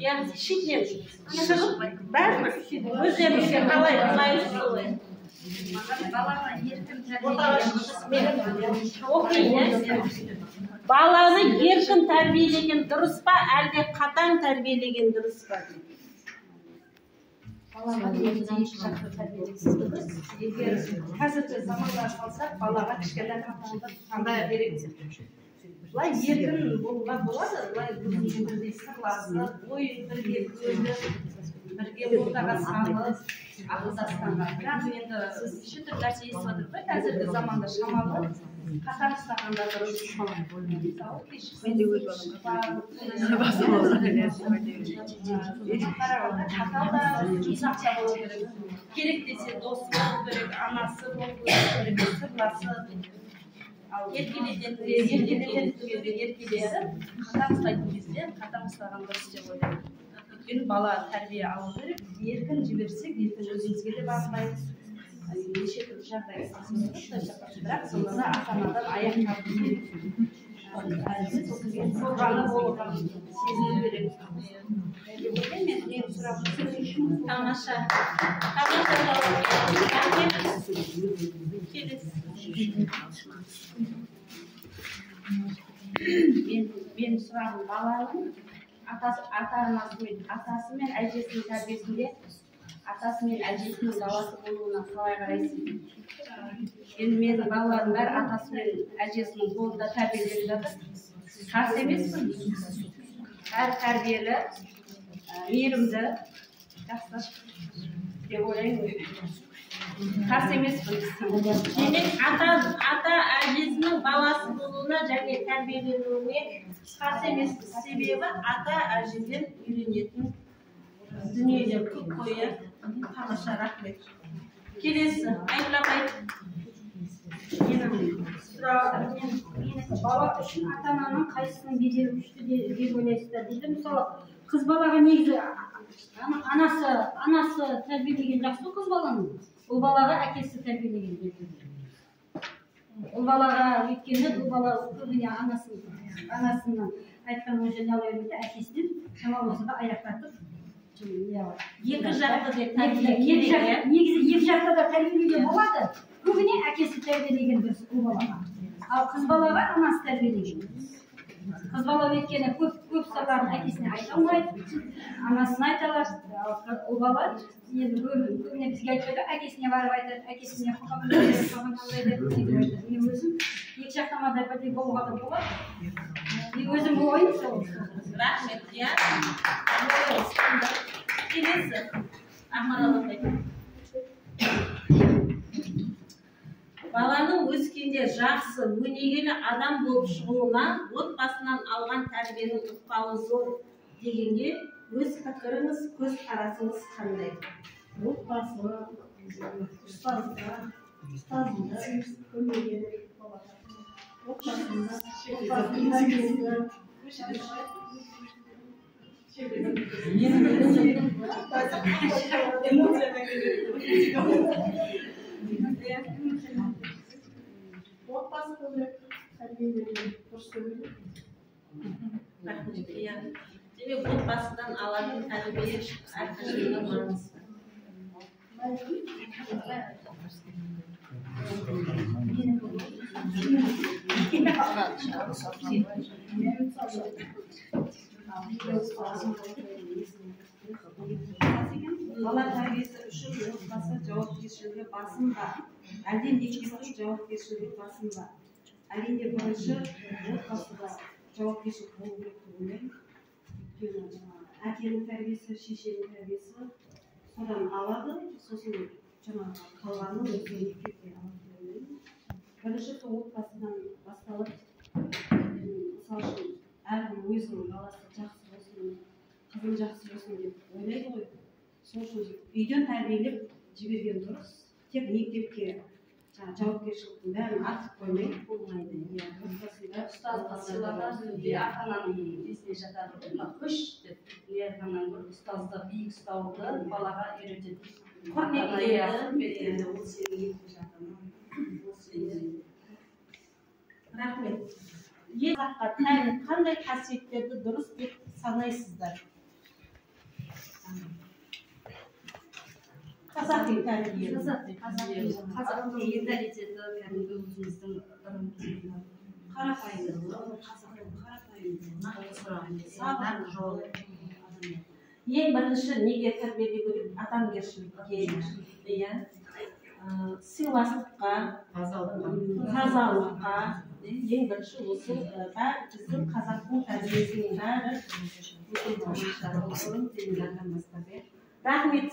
иә шетінен шығып бәрібір өздеріңізге қалай ұнайды солай баланы еркін баланы еркін тәрбиелеген дұрыс па әлде қатаң тәрбиелеген дұрыс па егер қазіргі заманға салсақ балаға кішкене таңдай береміз. Былай еркін болуға болады, былай бірге сырласып, ойын бірге бөліп, бірге ортаға салып, ақылдасқанға. Бірақ енді неше түрлі нәрсе естіп отырмыз ғой, қазіргі заманда шамалы қатаң ұстағанда дұрыс. Керек десе досы болу керек, анасы болу керек, сырласып, ал еркелететін еркелесіп, қатаң ұстайтын кезде қатаң ұстаған дұрыс деп ойлаймын. Өйткені бала тәрбие алу керек, еркін жіберсек, ертең өзімізге де бағынбаймыз. Неше түрлі жағдай бірақ сонда да ата-анадан аяқ тарту керек. Солғаны болуға сезіну керек. Тамаша. Мен сұрағым баланың атасы мен әжесінің тәрбиесінде атасы мен әжесінің баласы болуына қалай қарайсыз? Енді менің балаларым бәрі атасы мен әжесінің қолында тәрбиеленіп жатыр. Қарсы емеспін. Бәрі тәрбиелі, мейірімді, жақсы деп ойлаймын. Қарсы емеспін. Демек ата әжесінің баласы болуына және тәрбиеленуіне қарсы емеспіз. Себебі ата әжеден үйренетін дүниелер көп қойы. Тамаша, рахмет. Келесі, Айгүл апай. Бала үшін ата-ананың қайсысының беделі күшті деп ойлайсыздар дейді. Мысалы, қыз балаға негізі анасы тәрбиелеген жақсы қыз баланың. Ол балаға әкесі тәрбиелеген жақсы. Ол балаға өйткені бұл бала көбіне анасынан айтқан өзіне ала бермейді, әкесінен шамалы болса да аяқтатып. Екі жақты деп тәрбиелеген керек. Негізі екі жақта да тәрбиелеген болады. Көбіне әкесі тәрбиелеген дұрыс бұл балаға. Ал қыз балаға анасы тәрбиелеген. Қыз бала өйткені көп сырларын әкесіне айта алмайды, анасына айта алады. Ол бала енді көбіне бізге айтпайды, әкесіне барып айтады, әкесіне қоғамдай деп айтады. Мен өзім екі жақтамадай бірдей болуға да болады. Мен өзім ойым сол. Рахмет, иә. Келесі, Ақмарал апай. Баланың өскенде жақсы, өнегелі адам болып шығуына отбасынан алған тәрбиенің ықпалы зор дегенге өз пікіріңіз, көз қарасыңыз қандай? Отбасы, ұстаздар, өнегелі отбасында, отбасы көбірек тәрбиелеген дұрыс деп ойлаймын. Демек отбасыдан алатын тәрбие әрқашанда маңызды. Бала тәрбиесі үшін отбасы жауапкершілігі басымда, әлде мектептің жауапкершілігі басымда. Әрине бірінші отбасыда жауапкершілік болу керек деп ойлаймын. Әкенің тәрбиесі, шешенің тәрбиесі содан алады, сосын жаңағы қалғаны өзі мектепте алады деп ойлаймын. Бірінші сол отбасыдан басталып, мысалы үшін әркім өзінің баласы жақсы болсын, қызым жақсы болсын деп ойлайды ғой. Сол үшін үйден тәрбиелеп жіберген дұрыс. Тек мектепке жауапкершіліктің бәрін артып қоймай болмайды. Ұстаздық сыйлаған ата-ананың есіне жатады. Көш деп айтқаннан гөрі ұстазды биік ұстауды балаға үйретеді. Құрметтейді, ол сенің екінші ата-анаң. Рахмет. Қазаққа тән қандай қасиеттерді дұрыс деп санайсыздар? Қазақи тәрбие. қазақтың менталитеті кәдімгі өзіміздің ырымымыз. Қарапайымдылығы, қазақтың қарапайымдылығы, Ең бірінші неге тәрбиелеу керек? Адамгершілікке, иә, сыйластыққа, тазалыққа. Ең бірінші осы бәрі біздің қазақтың тәрбиесінің бәрі өте тамаша. Рахмет.